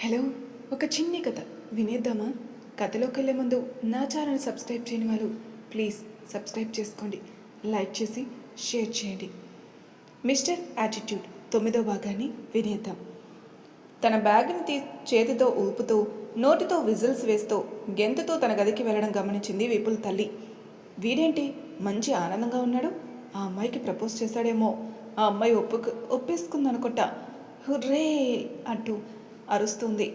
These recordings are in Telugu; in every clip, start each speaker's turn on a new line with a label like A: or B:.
A: హలో, ఒక చిన్ని కథ వినేద్దామా? కథలోకి వెళ్ళే ముందు నా ఛానల్ సబ్స్క్రైబ్ చేయని వాళ్ళు ప్లీజ్ సబ్స్క్రైబ్ చేసుకోండి, లైక్ చేసి షేర్ చేయండి. మిస్టర్ యాటిట్యూడ్ 9వ భాగాన్ని వినేద్దాం. తన బ్యాగ్ని చేతితో ఊపుతూ నోటితో విజిల్స్ వేస్తూ గెంతుతో తన గదికి వెళ్ళడం గమనించింది విపుల్ తల్లి. వీడేంటి మంచి ఆనందంగా ఉన్నాడు? ఆ అమ్మాయికి ప్రపోజ్ చేశాడేమో. ఆ అమ్మాయి ఒప్పేసుకుందనుకుంటా. హుర్రే అంటూ అరుస్తుంది.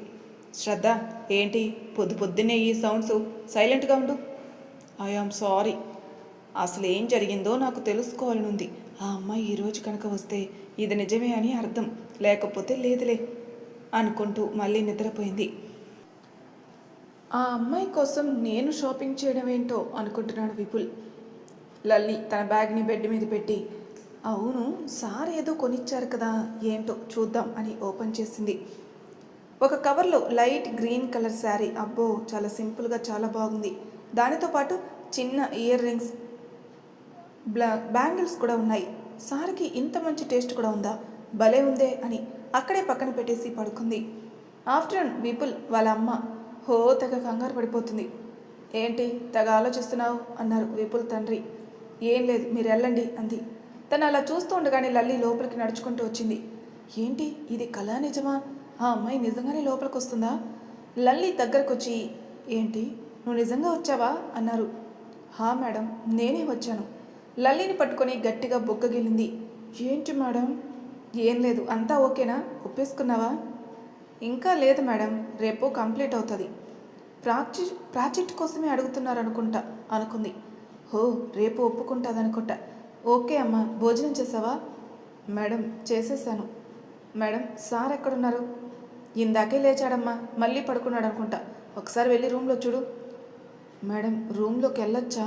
A: శ్రద్ధ, ఏంటి పొద్దున్నే ఈ సౌండ్స్? సైలెంట్గా ఉండు. I am sorry. అసలు ఏం జరిగిందో నాకు తెలుసుకోవాలనుంది. ఆ అమ్మాయి ఈరోజు కనుక వస్తే ఇది నిజమే అని అర్థం, లేకపోతే లేదులే అనుకుంటూ మళ్ళీ నిద్రపోయింది. ఆ అమ్మాయి కోసం నేను షాపింగ్ చేయడం ఏంటో అనుకుంటున్నాడు విపుల్. లల్లి తన బ్యాగ్ని బెడ్ మీద పెట్టి, అవును సార్ ఏదో కొనిచ్చారు కదా, ఏంటో చూద్దాం అని ఓపెన్ చేసింది. ఒక కవర్లో లైట్ గ్రీన్ కలర్ శారీ. అబ్బో, చాలా సింపుల్గా చాలా బాగుంది. దానితో పాటు చిన్న ఇయర్ రింగ్స్, బ్యాంగిల్స్ కూడా ఉన్నాయి. సార్కి ఇంత మంచి టేస్ట్ కూడా ఉందా? భలే ఉందే అని అక్కడే పక్కన పెట్టేసి పడుకుంది. ఆఫ్టర్నూన్ విపుల్ వాళ్ళ అమ్మ తెగ కంగారు పడిపోతుంది. ఏంటి తెగ ఆలోచిస్తున్నావు అన్నారు విపుల్ తండ్రి. ఏం లేదు, మీరు వెళ్ళండి అంది. తను అలా చూస్తూ ఉండగానే లల్లి లోపలికి నడుచుకుంటూ వచ్చింది. ఏంటి ఇది కళా నిజమా? ఆ అమ్మాయి నిజంగానే లోపలికి వస్తుందా? లల్లి దగ్గరకు వచ్చి, ఏంటి నువ్వు నిజంగా వచ్చావా అన్నారు. హా మేడం, నేనే వచ్చాను. లల్లిని పట్టుకొని గట్టిగా బొగ్గగిలింది. ఏంటి మేడం? ఏం లేదు, అంతా ఓకేనా? ఒప్పేసుకున్నావా? ఇంకా లేదు మేడం, రేపు కంప్లీట్ అవుతుంది. ప్రాజెక్ట్ కోసమే అడుగుతున్నారనుకుంటా అనుకుంది. రేపు ఒప్పుకుంటుందనుకుంటా. ఓకే అమ్మా, భోజనం చేసావా? మేడం చేసేసాను. మేడం సార్ ఎక్కడున్నారు? ఇందాకే లేచాడమ్మా, మళ్ళీ పడుకున్నాడు అనుకుంటా. ఒకసారి వెళ్ళి రూమ్లో చూడు. మేడం రూమ్లోకి వెళ్ళొచ్చా?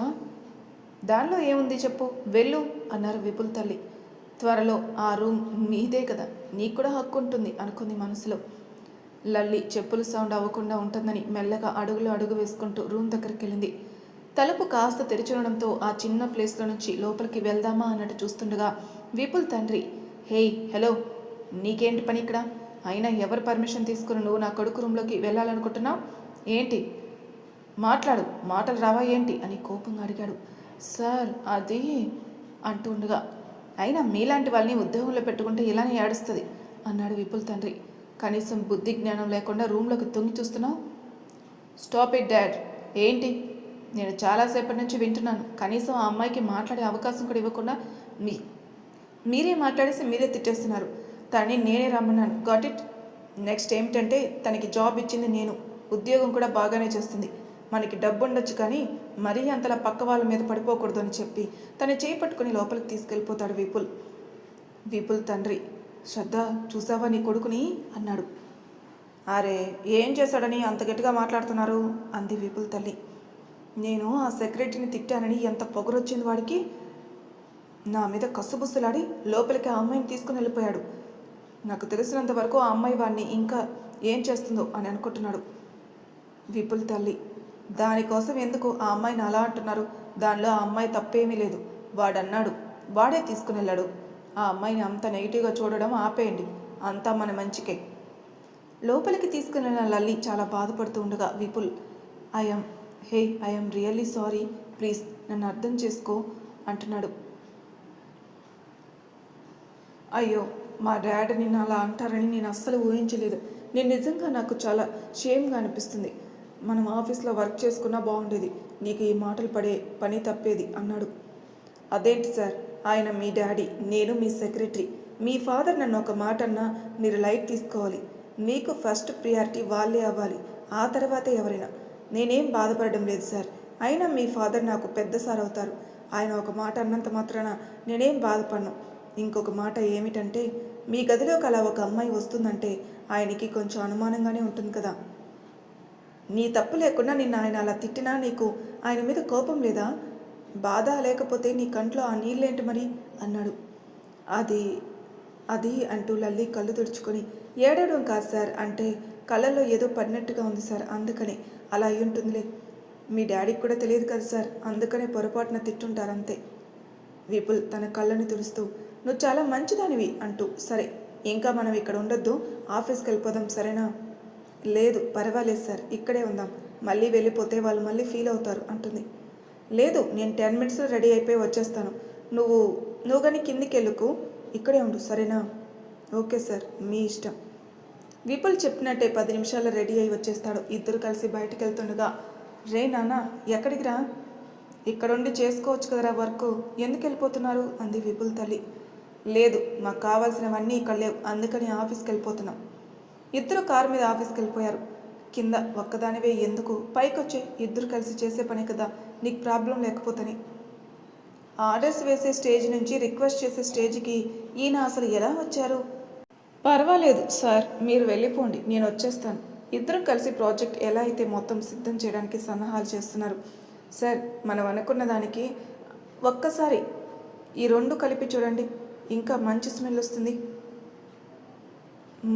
A: దానిలో ఏముంది చెప్పు, వెళ్ళు అన్నారు విపుల్ తల్లి. త్వరలో ఆ రూమ్ మీదే కదా, నీకు కూడా హక్కు ఉంటుంది అనుకుంది మనసులో. లల్లి చెప్పులు సౌండ్ అవ్వకుండా ఉంటుందని మెల్లగా అడుగు వేసుకుంటూ రూమ్ దగ్గరికి వెళ్ళింది. తలుపు కాస్త తెరిచుండడంతో ఆ చిన్న ప్లేస్లో నుంచి లోపలికి వెళ్దామా అన్నట్టు చూస్తుండగా విపుల్ తండ్రి, హేయ్ హలో, నీకేంటి పని ఇక్కడ? అయినా ఎవరు పర్మిషన్ తీసుకుని నువ్వు నా కొడుకు రూమ్లోకి వెళ్ళాలనుకుంటున్నావు? ఏంటి మాట్లాడు, మాటలు రావా ఏంటి అని కోపంగా అడిగాడు. సార్ అది అంటూ ఉండగా, అయినా మీలాంటి వాళ్ళని ఉద్యోగంలో పెట్టుకుంటే ఇలానే ఏడుస్తుంది అన్నాడు విపుల్ తండ్రి. కనీసం బుద్ధి జ్ఞానం లేకుండా రూమ్లోకి తొంగి చూస్తున్నావు. Stop it dad. ఏంటి? నేను చాలాసేపటి నుంచి వింటున్నాను. కనీసం ఆ అమ్మాయికి మాట్లాడే అవకాశం కూడా ఇవ్వకుండా మీరే మాట్లాడేసి మీరే తిట్టేస్తున్నారు. తనని నేనే రమ్మన్నాను. Got it? నెక్స్ట్ ఏమిటంటే తనకి జాబ్ ఇచ్చింది నేను, ఉద్యోగం కూడా బాగానే చేస్తుంది. మనకి డబ్బు ఉండొచ్చు కానీ మరీ అంతలా పక్క వాళ్ళ మీద పడిపోకూడదు అని చెప్పి తన చేయి పట్టుకుని లోపలికి తీసుకెళ్ళిపోతాడు విపుల్ తండ్రి. శ్రద్ధ, చూసావా నీ కొడుకుని అన్నాడు. అరే ఏం చేశాడని అంత గట్టిగా మాట్లాడుతున్నారు అంది విపుల్ తల్లి. నేను ఆ సెక్రటరీని తిట్టానని ఎంత పొగరొచ్చింది వాడికి. నా మీద కసుబుస్సులాడి లోపలికి ఆ అమ్మాయిని తీసుకుని వెళ్ళిపోయాడు. నాకు తెలిసినంత వరకు ఆ అమ్మాయి వాడిని ఇంకా ఏం చేస్తుందో అని అనుకుంటున్నాడు. విపుల్ తల్లి, దానికోసం ఎందుకు ఆ అమ్మాయిని అలా అంటున్నారు? దానిలో ఆ అమ్మాయి తప్పేమీ లేదు. వాడన్నాడు, వాడే తీసుకుని వెళ్ళాడు. ఆ అమ్మాయిని అంత నెగిటివ్గా చూడడం ఆపేయండి, అంతా మన మంచికే. లోపలికి తీసుకుని వెళ్ళిన లల్లి చాలా బాధపడుతూ ఉండగా Vipul, I'm really sorry, please నన్ను అర్థం చేసుకో అంటున్నాడు. అయ్యో, మా డాడీ నిన్ను అలా అంటారని నేను అస్సలు ఊహించలేదు. నేను నిజంగా నాకు చాలా షేమ్గా అనిపిస్తుంది. మనం ఆఫీస్లో వర్క్ చేసుకున్నా బాగుండేది, నీకు ఈ మాటలు పడే పని తప్పేది అన్నాడు. అదేంటి సార్, ఆయన మీ డాడీ, నేను మీ సెక్రటరీ. మీ ఫాదర్ నన్ను ఒక మాట అన్నా మీరు లైట్ తీసుకోవాలి. మీకు ఫస్ట్ ప్రియారిటీ వాళ్ళే అవ్వాలి, ఆ తర్వాతే ఎవరైనా. నేనేం బాధపడడం లేదు సార్. అయినా మీ ఫాదర్ నాకు పెద్ద సార్ అవుతారు. ఆయన ఒక మాట అన్నంత మాత్రాన నేనేం బాధపడను. ఇంకొక మాట ఏమిటంటే, మీ గదిలోకి అలా ఒక అమ్మాయి వస్తుందంటే ఆయనకి కొంచెం అనుమానంగానే ఉంటుంది కదా. నీ తప్పు లేకుండా నిన్ను ఆయన అలా తిట్టినా నీకు ఆయన మీద కోపం లేదా? బాధ లేకపోతే నీ కంట్లో ఆ నీళ్ళేంటి మరి అన్నాడు. అది అంటూ లల్లి కళ్ళు తుడుచుకొని, ఏడవడం కాదు సార్, అంటే కళ్ళల్లో ఏదో పడినట్టుగా ఉంది సార్, అందుకనే అలా అయి ఉంటుందిలే. మీ డాడీకి కూడా తెలియదు కదా సార్, అందుకనే పొరపాటున తిట్టుంటారంతే. విపుల్ తన కళ్ళని తుడుస్తూ, నువ్వు చాలా మంచిదానివి అంటూ, సరే ఇంకా మనం ఇక్కడ ఉండొద్దు, ఆఫీస్కి వెళ్ళిపోదాం సరేనా? లేదు పర్వాలేదు సార్, ఇక్కడే ఉందాం. మళ్ళీ వెళ్ళిపోతే వాళ్ళు మళ్ళీ ఫీల్ అవుతారు అంటుంది. లేదు, నేను 10 మినిట్స్లో రెడీ అయిపోయి వచ్చేస్తాను. నువ్వు నువ్వు కానీ కిందికి వెళ్ళుకు, ఇక్కడే ఉండు సరేనా? ఓకే సార్, మీ ఇష్టం. విపుల్ చెప్పినట్టే 10 నిమిషాల్లో రెడీ అయి వచ్చేస్తాడు. ఇద్దరు కలిసి బయటకు వెళ్తుండగా, రే నాన్న ఎక్కడికి రా, ఇక్కడుండి చేసుకోవచ్చు కదరా వర్క్, ఎందుకు వెళ్ళిపోతున్నారు అంది విపుల్ తల్లి. లేదు, మాకు కావాల్సినవన్నీ ఇక్కడ లేవు, అందుకని ఆఫీస్కి వెళ్ళిపోతున్నాం. ఇద్దరు కారు మీద ఆఫీస్కి వెళ్ళిపోయారు. కింద ఒక్కదానివే ఎందుకు, పైకొచ్చే, ఇద్దరు కలిసి చేసే పని కదా, నీకు ప్రాబ్లం లేకపోతేనే. ఆర్డర్స్ వేసే స్టేజ్ నుంచి రిక్వెస్ట్ చేసే స్టేజ్కి ఈయన అసలు ఎలా వచ్చారు? పర్వాలేదు సార్, మీరు వెళ్ళిపోండి, నేను వచ్చేస్తాను. ఇద్దరం కలిసి ప్రాజెక్ట్ ఎలా అయితే మొత్తం సిద్ధం చేయడానికి సన్నాహాలు చేస్తున్నారు. సార్, మనం అనుకున్న దానికి ఒక్కసారి ఈ రెండు కలిపి చూడండి, ఇంకా మంచి స్మెల్ వస్తుంది.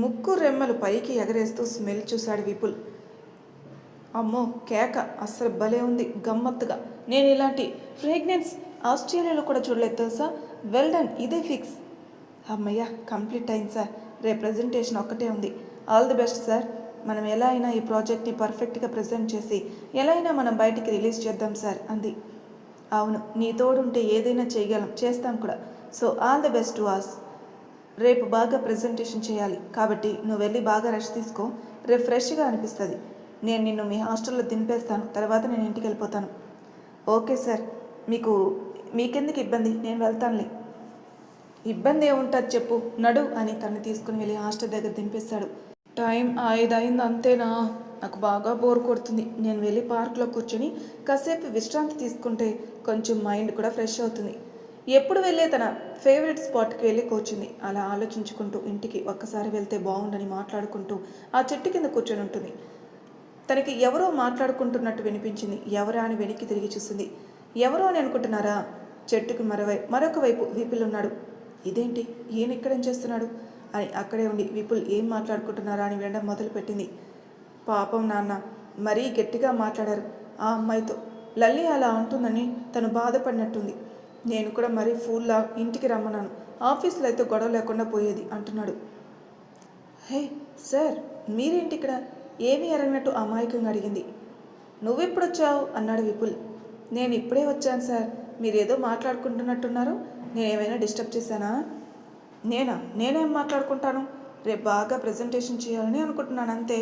A: ముక్కు రెమ్మలు పైకి ఎగరేస్తూ స్మెల్ చూశాడు విపుల్. అమ్మో కేక, అస్సలు భలే ఉంది, గమ్మత్తుగా. నేను ఇలాంటి ఫ్రేగ్రెన్స్ ఆస్ట్రేలియాలో కూడా చూడలేదు తెలుసా. వెల్ డన్, ఇదే ఫిక్స్. అమ్మయ్య, కంప్లీట్ అయింది సార్. రేపు ప్రజెంటేషన్ ఒక్కటే ఉంది. All the best sir. మనం ఎలా అయినా ఈ ప్రాజెక్ట్ని పర్ఫెక్ట్గా ప్రజెంట్ చేసి ఎలా అయినా మనం బయటికి రిలీజ్ చేద్దాం సార్ అంది. అవును, నీ తోడుంటే ఏదైనా చేయగలం, చేస్తాం కూడా. So all the best to us. రేపు బాగా ప్రజెంటేషన్ చేయాలి కాబట్టి నువ్వు వెళ్ళి బాగా రెస్ట్ తీసుకో, రేపు ఫ్రెష్గా అనిపిస్తుంది. నేను నిన్ను మీ హాస్టల్లో దింపేస్తాను, తర్వాత నేను ఇంటికి వెళ్ళిపోతాను. ఓకే సార్, మీకెందుకు ఇబ్బంది, నేను వెళ్తానులే. ఇబ్బంది ఏముంటుంది చెప్పు, నడు అని తను తీసుకుని వెళ్ళి హాస్టల్ దగ్గర దింపేశాడు. టైం 5 అయింది అంతేనా? నాకు బాగా బోర్ కొడుతుంది. నేను వెళ్ళి పార్క్లో కూర్చొని కాసేపు విశ్రాంతి తీసుకుంటే కొంచెం మైండ్ కూడా ఫ్రెష్ అవుతుంది. ఎప్పుడు వెళ్ళే తన ఫేవరెట్ స్పాట్కి వెళ్ళి కూర్చుంది. అలా ఆలోచించుకుంటూ ఇంటికి ఒక్కసారి వెళ్తే బాగుండని మాట్లాడుకుంటూ ఆ చెట్టు కింద కూర్చొని ఉంటుంది. తనకి ఎవరో మాట్లాడుకుంటున్నట్టు వినిపించింది. ఎవరా అని వెనక్కి తిరిగి చూసింది. ఎవరో అని అనుకుంటున్నారా? చెట్టుకి మరొక వైపు విపుల్ ఉన్నాడు. ఇదేంటి, ఈయన ఇక్కడేం చేస్తున్నాడు అని అక్కడే ఉండి విపుల్ ఏం మాట్లాడుకుంటున్నారా అని వినడం మొదలుపెట్టింది. పాపం నాన్న మరీ గట్టిగా మాట్లాడారు ఆ అమ్మాయితో. లల్లి అలా అంటుందని తను బాధపడినట్టుంది. నేను కూడా మరీ ఫూల్లా ఇంటికి రమ్మన్నాను, ఆఫీస్లో అయితే గొడవ లేకుండా పోయేది అంటున్నాడు. హే సార్, మీరేంటి ఇక్కడ? ఏమీ ఎరగినట్టు అమాయకంగా అడిగింది. నువ్వెప్పుడొచ్చావు అన్నాడు విపుల్. నేను ఇప్పుడే వచ్చాను సార్, మీరేదో మాట్లాడుకుంటున్నట్టున్నారు, నేనేమైనా డిస్టర్బ్ చేశానా? నేనేం మాట్లాడుకుంటాను? రేపు బాగా ప్రజెంటేషన్ చేయాలని అనుకుంటున్నాను అంతే.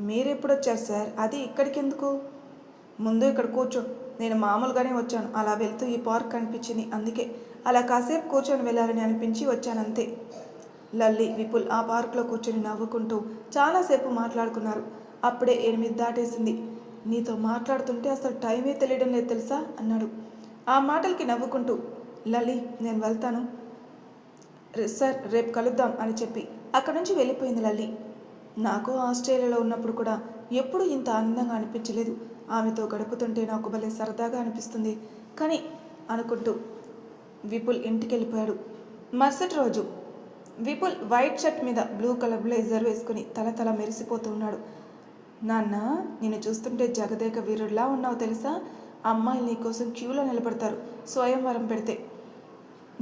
A: మీరెప్పుడొచ్చారు సార్, అది ఇక్కడికి ఎందుకు? ముందు ఇక్కడ కూర్చో, నేను మామూలుగానే వచ్చాను, అలా వెళ్తూ ఈ పార్క్ కనిపించింది, అందుకే అలా కాసేపు కూర్చొని వెళ్ళాలని అనిపించి వచ్చానంతే. లల్లి విపుల్ ఆ పార్క్లో కూర్చొని నవ్వుకుంటూ చాలాసేపు మాట్లాడుకున్నారు. అప్పుడే 8 దాటేసింది. నీతో మాట్లాడుతుంటే అసలు టైమే తెలియడం లేదు తెలుసా అన్నాడు. ఆ మాటలకి నవ్వుకుంటూ, లల్లి నేను వెళ్తాను సార్, రేపు కలుద్దాం అని చెప్పి అక్కడి నుంచి వెళ్ళిపోయింది లల్లి. నాకు ఆస్ట్రేలియాలో ఉన్నప్పుడు కూడా ఎప్పుడూ ఇంత ఆనందంగా అనిపించలేదు. ఆమెతో గడుపుతుంటే నాకు భలే సరదాగా అనిపిస్తుంది కానీ అనుకుంటూ విపుల్ ఇంటికి వెళ్ళిపోయాడు. మరుసటి రోజు విపుల్ వైట్ షర్ట్ మీద బ్లూ కలర్ బ్లేజర్ వేసుకుని తల మెరిసిపోతూ ఉన్నాడు. నాన్న, నిన్ను చూస్తుంటే జగదేక వీరుడిలా ఉన్నావు తెలుసా. అమ్మాయిలు నీకోసం క్యూలో నిలబడతారు స్వయంవరం పెడితే.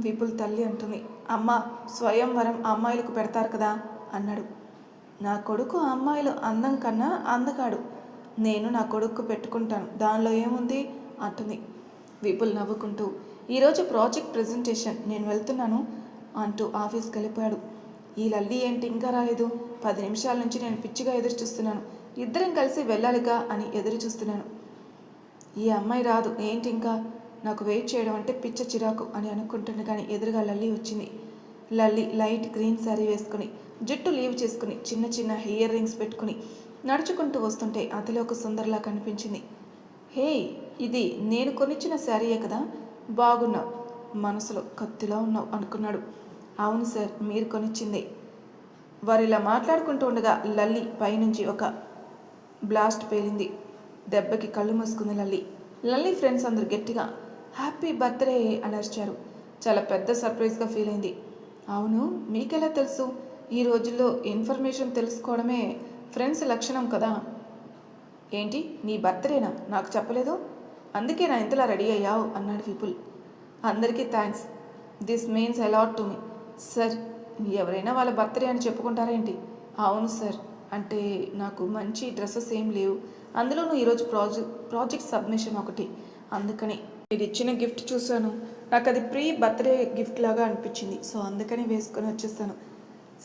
A: విపుల్ తల్లి అంటుంది. అమ్మ, స్వయంవరం అమ్మాయిలకు పెడతారు కదా అన్నాడు. నా కొడుకు అమ్మాయిలు అందం కన్నా అందగాడు, నేను నా కొడుకు పెట్టుకుంటాను, దానిలో ఏముంది అంటుంది. విపుల్ నవ్వుకుంటూ, ఈరోజు ప్రాజెక్ట్ ప్రజెంటేషన్, నేను వెళ్తున్నాను అంటూ ఆఫీస్కి వెళ్ళిపోయాడు. ఈ లల్లి ఏంటి ఇంకా రాలేదు? 10 నిమిషాల నుంచి నేను పిచ్చిగా ఎదురు చూస్తున్నాను, ఇద్దరం కలిసి వెళ్ళాలిగా అని ఎదురు చూస్తున్నాను. ఈ అమ్మాయి రాదు ఏంటి ఇంకా? నాకు వెయిట్ చేయడం అంటే పిచ్చ చిరాకు అని అనుకుంటుంది. కానీ ఎదురుగా లల్లి వచ్చింది. లల్లి లైట్ గ్రీన్ శారీ వేసుకుని, జుట్టు లీవ్ చేసుకుని, చిన్న చిన్న ఇయర్ రింగ్స్ పెట్టుకుని నడుచుకుంటూ వస్తుంటే అతలో ఒక సుందరలా కనిపించింది. హే, ఇది నేను కొనిచ్చిన శారీయే కదా, బాగున్నావు, మనసులో కత్తిలా ఉన్నావు అనుకున్నాడు. అవును సార్, మీరు కొనిచ్చిందే. వారు ఇలా మాట్లాడుకుంటూ ఉండగా లల్లి పైనుంచి ఒక బ్లాస్ట్ పేలింది. దెబ్బకి కళ్ళు మూసుకుంది లల్లి. లల్లి ఫ్రెండ్స్ అందరూ గట్టిగా హ్యాపీ బర్త్డే అని అరిచారు. చాలా పెద్ద సర్ప్రైజ్గా ఫీల్ అయింది. అవును, మీకెలా తెలుసు? ఈ రోజుల్లో ఇన్ఫర్మేషన్ తెలుసుకోవడమే ఫ్రెండ్స్ లక్షణం కదా. ఏంటి, నీ బర్త్డేనా? నాకు చెప్పలేదు, అందుకే నా ఇంతలా రెడీ అయ్యావు అన్నాడు విపుల్. అందరికీ thanks, this means a lot to me. Sir, ఎవరైనా వాళ్ళ బర్త్డే అని చెప్పుకుంటారేంటి? అవును సార్, అంటే నాకు మంచి డ్రెస్సెస్ ఏం లేవు, అందులోనూ ఈరోజు ప్రాజెక్ట్ సబ్మిషన్ ఒకటి, అందుకని మీరు ఇచ్చిన గిఫ్ట్ చూశాను, నాకు అది ప్రీ బర్త్డే గిఫ్ట్ లాగా అనిపించింది, సో అందుకని వేసుకొని వచ్చేస్తాను.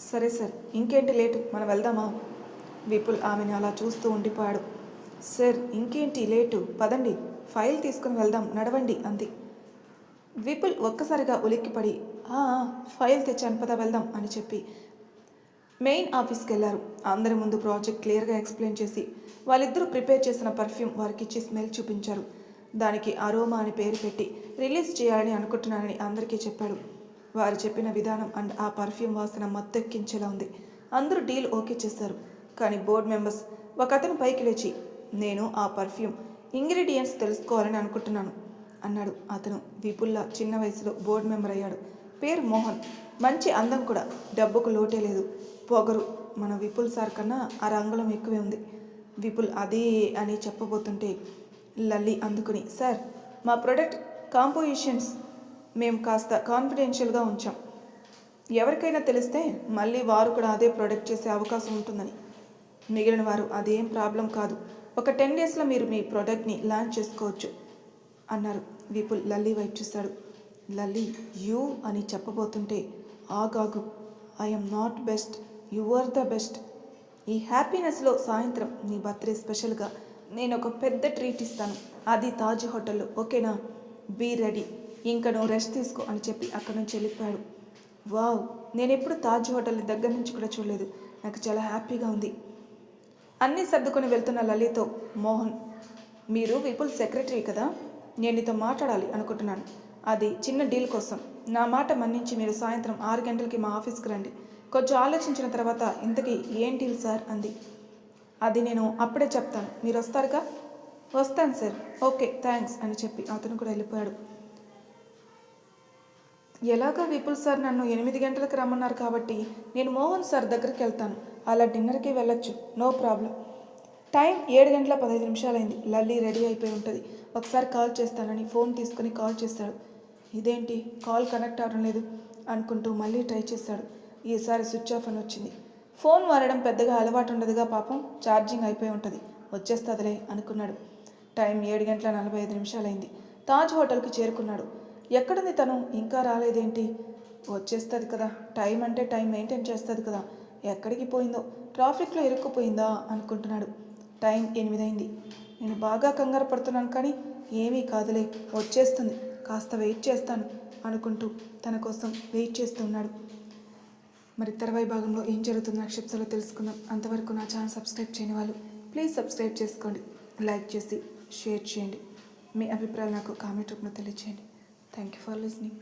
A: సరే సార్, ఇంకేంటి లేటు, మనం వెళ్దామా? విపుల్ ఆమెను అలా చూస్తూ ఉండిపోయాడు. సార్ ఇంకేంటి లేటు, పదండి, ఫైల్ తీసుకుని వెళ్దాం, నడవండి అంది. విపుల్ ఒక్కసారిగా ఉలిక్కిపడి ఫైల్ తెచ్చాను పద వెళ్దాం అని చెప్పి మెయిన్ ఆఫీస్కి వెళ్ళారు. అందరి ముందు ప్రాజెక్ట్ క్లియర్గా ఎక్స్ప్లెయిన్ చేసి వాళ్ళిద్దరూ ప్రిపేర్ చేసిన పర్ఫ్యూమ్ వారికి ఇచ్చి స్మెల్ చూపించారు. దానికి అరోమా అని పేరు పెట్టి రిలీజ్ చేయాలని అనుకుంటున్నానని అందరికీ చెప్పాడు. వారు చెప్పిన విధానం అండ్ ఆ పర్ఫ్యూమ్ వాసన మత్తెక్కించేలా ఉంది. అందరూ డీల్ ఓకే చేశారు. కానీ బోర్డు మెంబర్స్ ఒక అతను పైకి లేచి, నేను ఆ పర్ఫ్యూమ్ ఇంగ్రీడియంట్స్ తెలుసుకోవాలని అనుకుంటున్నాను అన్నాడు. అతను విపుల్లా చిన్న వయసులో బోర్డు మెంబర్ అయ్యాడు. పేరు మోహన్, మంచి అందం కూడా, డబ్బుకు లోటే లేదు. పొగరు మన విపుల్ సార్ కన్నా ఆ రంగులం ఎక్కువే ఉంది. విపుల్ అదే అని చెప్పబోతుంటే లల్లి అందుకుని, సార్ మా ప్రొడక్ట్ కాంపోజిషన్స్ మేము కాస్త కాన్ఫిడెన్షియల్గా ఉంచాం, ఎవరికైనా తెలిస్తే మళ్ళీ వారు కూడా అదే ప్రొడక్ట్ చేసే అవకాశం ఉంటుందని. మిగిలిన వారు అదేం ప్రాబ్లం కాదు, ఒక 10 డేస్లో మీరు మీ ప్రోడక్ట్ని లాంచ్ చేసుకోవచ్చు అన్నారు. విపుల్ లల్లి వైపు చూశాడు. లల్లి యూ అని చెప్పబోతుంటే ఆగాగు, I'm not best, you are the best. ఈ హ్యాపీనెస్లో సాయంత్రం నీ బర్త్డే స్పెషల్గా నేను ఒక పెద్ద ట్రీట్ ఇస్తాను, అది తాజ్ హోటల్లో, ఓకేనా? బీ రెడీ, ఇంకా నువ్వు రెస్ట్ తీసుకో అని చెప్పి అక్కడి నుంచి వెళ్ళిపోయాడు. వావ్, నేను ఎప్పుడు తాజ్ హోటల్ని దగ్గర నుంచి కూడా చూడలేదు, నాకు చాలా హ్యాపీగా ఉంది. అన్నీ సర్దుకొని వెళ్తున్న లలితో మోహన్, మీరు విపుల్ సెక్రటరీ కదా, నేను నీతో మాట్లాడాలి అనుకుంటున్నాను, అది చిన్న డీల్ కోసం. నా మాట మన్నించి మీరు సాయంత్రం 6 గంటలకి మా ఆఫీస్కి రండి. కొంచెం ఆలోచించిన తర్వాత ఇంతకీ ఏం డీల్ సార్ అంది. అది నేను అప్పుడే చెప్తాను, మీరు వస్తారుగా? వస్తాను సార్, ఓకే థ్యాంక్స్ అని చెప్పి అతను కూడా వెళ్ళిపోయాడు. ఎలాగో విపుల్ సార్ నన్ను 8 గంటలకు రమ్మన్నారు కాబట్టి నేను మోహన్ సార్ దగ్గరికి వెళ్తాను, అలా డిన్నర్కి వెళ్ళొచ్చు, నో ప్రాబ్లం. టైం 7:15 అయింది. లల్లీ రెడీ అయిపోయి ఉంటుంది. ఒకసారి కాల్ చేస్తానని ఫోన్ తీసుకుని కాల్ చేశాడు. ఇదేంటి కాల్ కనెక్ట్ అవ్వడం లేదు అనుకుంటూ మళ్ళీ ట్రై చేశాడు. ఈసారి స్విచ్ ఆఫ్ అని వచ్చింది. ఫోన్ వాడడం పెద్దగా అలవాటు ఉండదుగా పాపం, ఛార్జింగ్ అయిపోయి ఉంటుంది, వచ్చేస్తుందిలే అనుకున్నాడు. టైం 7:45 అయింది. తాజ్ హోటల్కి చేరుకున్నాడు. ఎక్కడుంది తను, ఇంకా రాలేదేంటి? వచ్చేస్తుంది కదా, టైం అంటే టైం మెయింటైన్ చేస్తుంది కదా, ఎక్కడికి పోయిందో, ట్రాఫిక్లో ఇరుక్కుపోయిందా అనుకుంటున్నాడు. టైం 8 అయింది. నేను బాగా కంగారు పడుతున్నాను కానీ ఏమీ కాదులే, వచ్చేస్తుంది, కాస్త వెయిట్ చేస్తాను అనుకుంటూ తన కోసం వెయిట్ చేస్తున్నాడు. మరి తర్వాయి భాగంలో ఏం జరుగుతుందో నక్షత్రాలు తెలుసుకుందాం. అంతవరకు నా ఛానల్ సబ్స్క్రైబ్ చేయని వాళ్ళు ప్లీజ్ సబ్స్క్రైబ్ చేసుకోండి, లైక్ చేసి షేర్ చేయండి, మీ అభిప్రాయాలు నాకు కామెంట్ రూపంలో తెలియచేయండి. Thank you for listening.